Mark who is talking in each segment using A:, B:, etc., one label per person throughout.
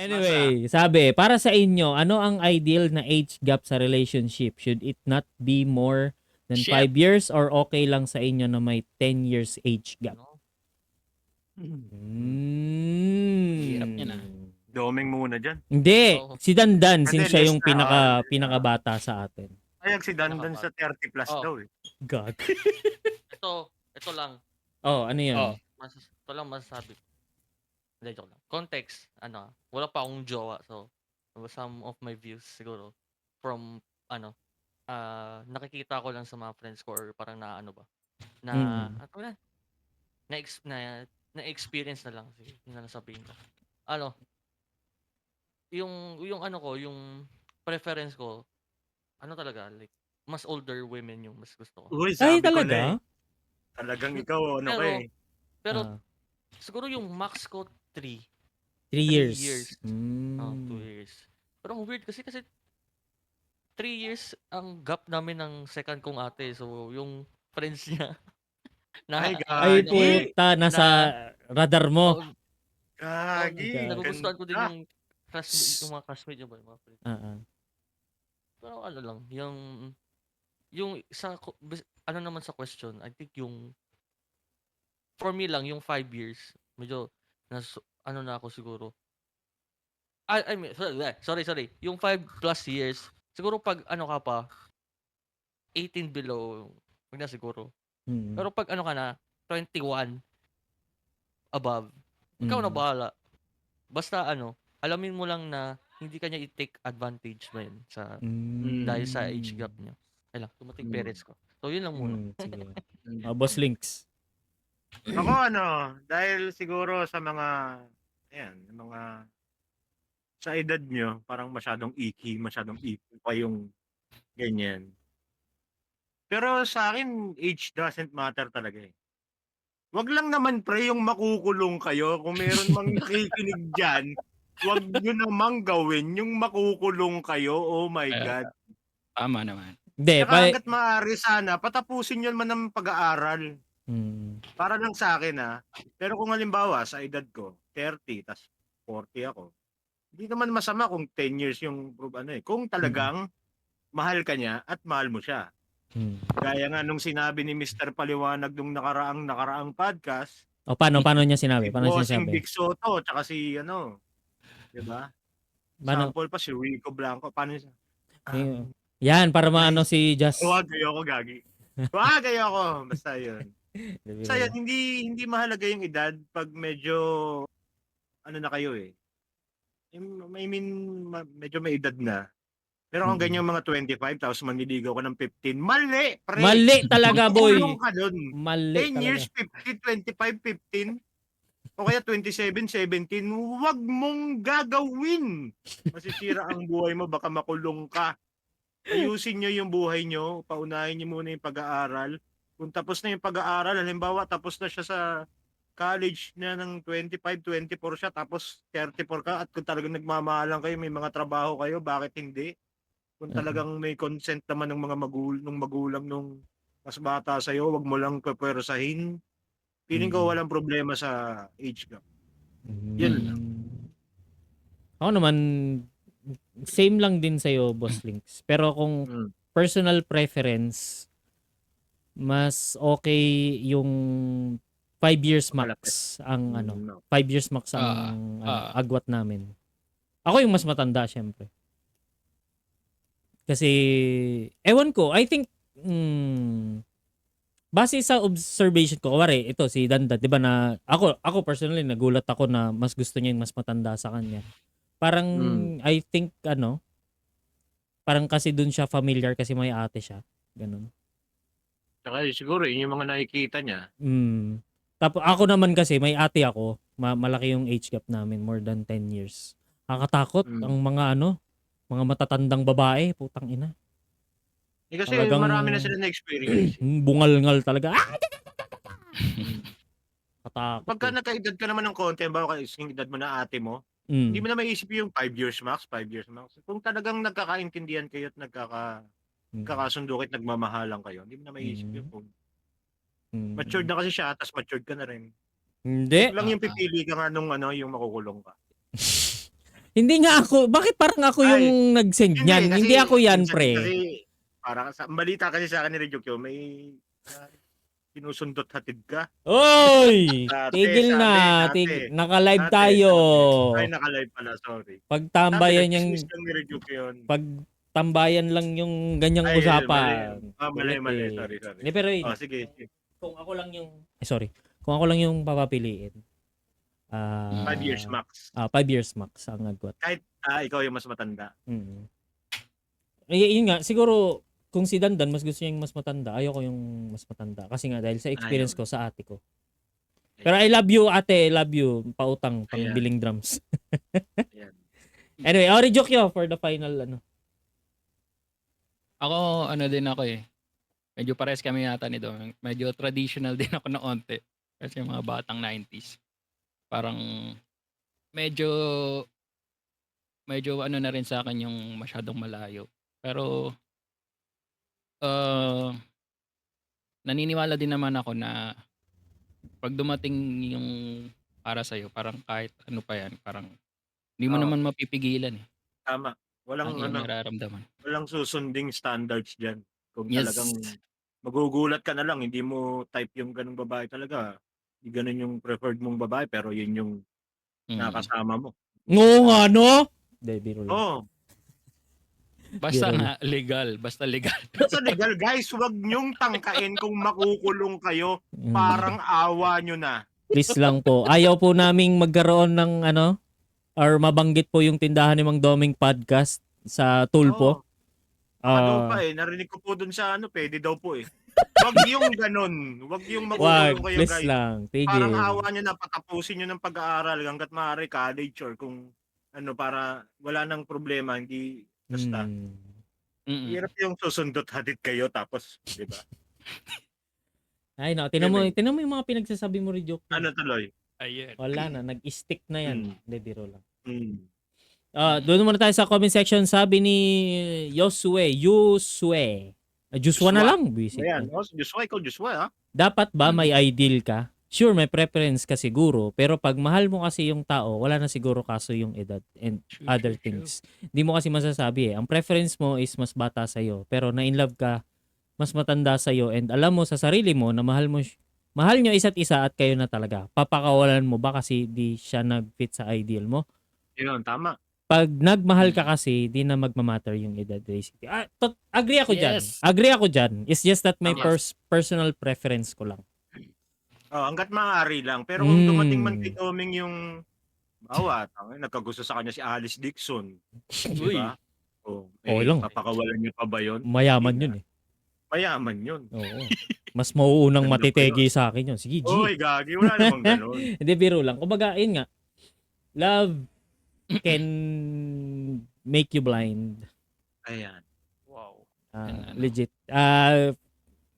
A: Anyway, sabi, para sa inyo, ano ang ideal na age gap sa relationship? Should it not be more than
B: Shit.
A: 5 years or okay lang sa inyo na may 10 years age gap?
C: No?
B: Hirap yan,
D: Doming muna dyan.
A: Hindi,
C: Oo.
A: si Dandan
D: Hindi,
A: since siya
D: less
A: yung
D: na,
A: pinakabata sa atin.
D: Ayag si Dandan sa 30 plus
C: Oh.
D: daw eh.
A: God.
C: Ito lang.
A: Oh, ano yun?
B: Oh.
C: Ito lang masasabi ko. Hindi, joke lang. Context, wala pa akong jowa. So, some of my views siguro from, nakikita ko lang sa mga friends ko or parang naano ba, na, na-experience na lang. Sige, yun na lang sabihin ko. Yung preference ko, talaga, like, mas older women yung mas gusto ko.
D: Uy,
A: Ay,
D: sabi ko na
A: talaga?
D: eh. Talagang ikaw, ano ka eh.
C: Pero, siguro yung max ko, 3
A: 3 years.
C: years. 2
A: Mm.
C: years. Pero ang weird kasi 3 years ang gap namin ng second kong ate. So, yung friends niya
D: Ay,
A: Ay,
D: gagi.
A: puta, nasa radar mo.
D: Gagi.
C: Nagugustuhan ko din
D: ganda.
C: yung mga classmate niya ba, yung mga friends. Pero ano lang, yung naman sa question, I think for me lang, yung 5 years, medyo, na ako siguro. I mean, sorry. Yung 5 plus years, siguro pag ka pa, 18 below, wag na siguro. Pero pag ka na, 21 above, ikaw na bahala. Basta alamin mo lang na hindi kanya i-take advantage ba yun dahil sa age gap niya. Ay lang, tumating parents ko. So, yun lang muna.
A: Sige. Boss Links.
D: Ako dahil siguro sa mga sa edad nyo, parang masyadong icky pa yung ganyan. Pero sa akin, age doesn't matter talaga eh. Wag lang naman pre yung makukulong kayo. Kung meron mang nakikinig dyan, wag nyo namang gawin yung makukulong kayo. Oh my God.
B: Tama naman.
A: Hindi,
D: Saka hanggat maaari sana, patapusin nyo naman ng pag-aaral. Para lang sa akin Pero kung halimbawa, sa edad ko, 30, tas 40 ako, hindi naman masama kung 10 years yung kung talagang mahal ka niya at mahal mo siya. Gaya nga nung sinabi ni Mr. Paliwanag nung nakaraang podcast.
A: Paano niya sinabi? Paano siya
D: Bossing
A: sinabi?
D: Big Soto, tsaka si di ba? Sample pa si Rico Blanco. Paano siya?
A: Yan, para maano si Just.
D: Wag ayoko gagi. Wag ayoko. Basta yun. Basta yun, hindi mahalaga yung edad pag medyo na kayo eh. I mean, medyo may edad na. Pero kung ganyan mga 25 tapos manliligaw ka ng 15, mali, pre.
A: Mali talaga, boy.
D: Makukulong ka dun.
A: Mali
D: 10 years, 50, 25, 15, o kaya 27, 17, wag mong gagawin. Masisira ang buhay mo, baka makulong ka. Ayusin nyo yung buhay nyo, paunahin nyo muna yung pag-aaral. Kung tapos na yung pag-aaral, halimbawa tapos na siya sa college na ng 25, 24 siya, tapos 34 ka, at kung talagang nagmamahalan kayo, may mga trabaho kayo, bakit hindi? Kung talagang may consent naman ng mga magulang nung mas bata sa'yo, wag mo lang pwersahin. Feeling ko walang problema sa age gap. Yun lang.
A: Ako naman, same lang din sa'yo, Boss Links. Pero kung personal preference, mas okay yung 5 years max ang 5 years max ang agwat namin. Ako yung mas matanda, syempre. Kasi, ewan ko, I think, base sa observation ko, kawari, ito, si Danda, di ba na, ako personally, nagulat ako na mas gusto niya yung mas matanda sa kanya. Parang, I think, parang kasi dun siya familiar kasi may ate siya. Ganun.
D: Saka siguro, yun yung mga nakikita niya.
A: Tapos, ako naman kasi, may ate ako, malaki yung age gap namin, more than 10 years. Nakakatakot, ang mga mga matatandang babae, putang ina.
D: Kasi marami na sila na experience.
A: Bungal-ngal talaga. Katakot.
D: Pagka nagkaedad ka naman ng konti, bawa yung edad mo na ate mo, hindi mo na maiisip yung 5 years max. Kung talagang nagkakaintindihan kayo at nagkakasundo kayo at nagmamahalan kayo, hindi mo na maiisip yung matured na kasi siya, tapos matured ka na rin.
A: Hindi.
D: Lang yung pipili ka nga nung yung makukulong ka.
A: Hindi nga ako. Bakit parang ako
D: Ay,
A: yung nag-send niyan? Hindi ako yan,
D: minsan
A: pre.
D: Kasi, parang ang balita kasi sa akin ni Ryukyo, may sinusundot hatid ka.
A: Oy!
D: Ate,
A: Tigil
D: sabi,
A: na.
D: ate.
A: Naka-live
D: Ate,
A: tayo.
D: Ay, naka-live pala, sorry.
A: Pagtambayan yung...
D: Nag-dismiss lang ni Ryukyo yun.
A: Pagtambayan lang yung ganyang
D: Ay,
A: usapan.
D: mali.
A: Kulit eh.
D: Sorry.
A: Hindi, pero
D: Oh, sige.
A: kung ako lang yung... sorry. Kung ako lang yung papapiliin.
D: 5 years max.
A: 5 years max ang agwat.
D: Kahit ikaw yung mas matanda.
A: Yun nga, siguro kung si Dandan mas gusto niya yung mas matanda, ayoko yung mas matanda. Kasi nga dahil sa experience ko sa ate ko. Pero I love you, ate. I love you. Pautang, pang billing drums.
D: Ayan.
A: Anyway, Ori Jokyo for the final ano.
B: Ako, din ako eh. Medyo pares kami yata nito. Medyo traditional din ako na onte. Kasi mga batang 90s. Parang medyo na rin sa akin yung masyadong malayo. Pero naniniwala din naman ako na pag dumating yung para sa'yo, parang kahit ano pa yan, parang hindi mo naman mapipigilan eh.
D: Tama. Walang
B: Ang iyong nararamdaman.
D: walang susunding standards diyan. Kung
B: Yes.
D: talagang magugulat ka na lang, hindi mo type yung ganung babae talaga. Hindi ganun yung preferred mong babae, pero yun yung nakasama mo.
A: Oo nga, no? Hindi, biro lang.
D: Oh,
B: Basta
A: Biro
B: nga legal. Basta legal.
D: basta legal guys, wag nyong tangkain kung makukulong kayo. Parang awa nyo na.
A: Please lang po. Ayaw po naming magkaroon ng ano, or mabanggit po yung tindahan ni Mang Doming podcast sa Tulpo.
D: Ano pa narinig ko po dun sa pwede daw po eh. Wag yung ganun. Wag yung
A: Wag,
D: makukulong kayo
A: please
D: guys.
A: lang. Tigil.
D: Parang awa nyo na, patapusin nyo ng pag-aaral hanggat maaari college or kung para wala nang problema, hindi basta. Hirap yung susundot hatid kayo tapos, di ba?
A: Ay, no. Tinan mo yung mga pinagsasabi mo, Rijok.
D: Ano tuloy?
B: Ayun.
A: Wala na. Nag-stick na yan. Hindi, biro lang.
D: Doon
A: muna tayo sa comment section. Sabi ni Joshua na lang. Visit.
D: Ayan. Joshua, ha?
A: Dapat ba may ideal ka? Sure, may preference ka siguro. Pero pag mahal mo kasi yung tao, wala na siguro kaso yung edad and other things. Hindi mo kasi masasabi eh. Ang preference mo is mas bata sa'yo. Pero na-in-love ka, mas matanda sa'yo. And alam mo sa sarili mo na mahal nyo isa't isa at kayo na talaga. Papakawalan mo ba kasi di siya nag-fit sa ideal mo?
D: Yun, tama.
A: Pag nagmahal ka kasi, di na magmamatter yung edad. Agree ako dyan.
B: Yes.
A: Agree ako dyan. It's just that my
D: Tama.
A: personal preference ko lang.
D: Hanggat maaari lang. Pero kung dumating man kay Doming yung nagkagusto sa kanya si Alice Dixon. Di ba?
A: Okay lang.
D: Papakawalan niyo pa ba yun?
A: Mayaman yun eh.
D: Mayaman yun.
A: Oo. Mas mauunang matitegi sa akin yun. Sige, G.
D: Oy, gagi. Wala namang ganun.
A: Hindi, biro lang. Kumbaga, yun nga. Love can make you blind.
D: Ayan.
C: Wow.
A: Legit.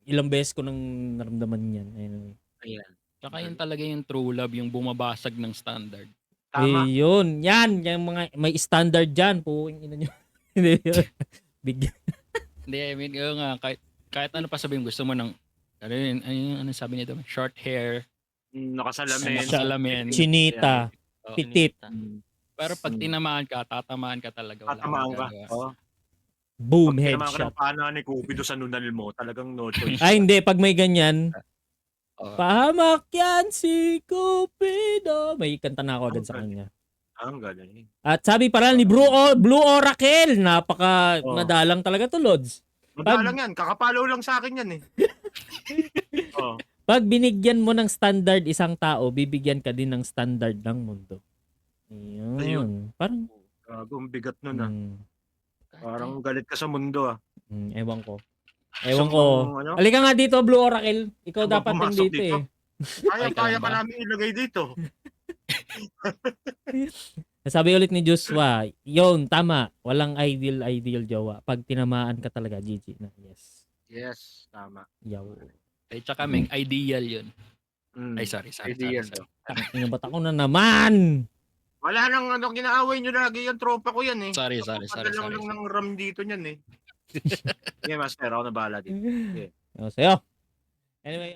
A: Ilang beses ko nang naramdaman yan.
D: Ayan.
B: Tsaka yun talaga yung true love, yung bumabasag ng standard.
D: Tama.
A: Yun. Yan. Yung mga, may standard dyan. Puwing ina nyo. Hindi yun. Big.
B: Hindi, I mean, nga, kahit ano pa sabihin, gusto mo ng, ano sabi nito, short hair,
D: Nakasalamin.
B: salamin.
A: Chinita. Pitit.
B: Pero pag tinamaan ka, tatamaan ka talaga. Wala
D: Tatamaan
B: kang
D: ka.
B: magagawa.
A: Boom.
D: Pag tinamaan ka
A: Headshot.
D: ng pana ni Cupido sa nunal mo, talagang no choice.
A: Ay, hindi. Pag may ganyan,
B: Oo.
A: pahamak yan si Cupido. May kanta na ako agad sa kanya.
D: Ang galing.
A: At sabi pala ni Blue Oracle, napaka madalang talaga to, Lods.
D: Madalang yan. Kakapalaw lang sa akin yan eh.
A: Pag binigyan mo ng standard isang tao, bibigyan ka din ng standard ng mundo. Ayun.
D: Ayun.
A: Parang,
D: Gago, ang bigat nun ah. Parang galit ka sa mundo ah.
A: ewan ko.
D: Ano?
A: Halika nga dito, Blue Oracle. Ikaw
D: Habang
A: dapat
D: pumasok
A: dito
D: dito.
A: eh.
D: Kaya ka namin ilagay dito.
A: Sabi ulit ni Joshua, yun, tama. Walang ideal jowa. Pag tinamaan ka talaga, GG na. Yes.
D: Yes, tama.
A: Yaw.
B: Ay, tsaka may ideal yun. Ay, sorry.
D: Ideal
B: sorry.
A: Ang ba't ako na naman?
D: Wala nang ginaaway nyo lagi yung tropa ko yan eh.
B: Sorry.
D: Padalang lang ng RAM dito niyan eh. Okay, master, ako na bahala dito.
A: Sa'yo. Anyway,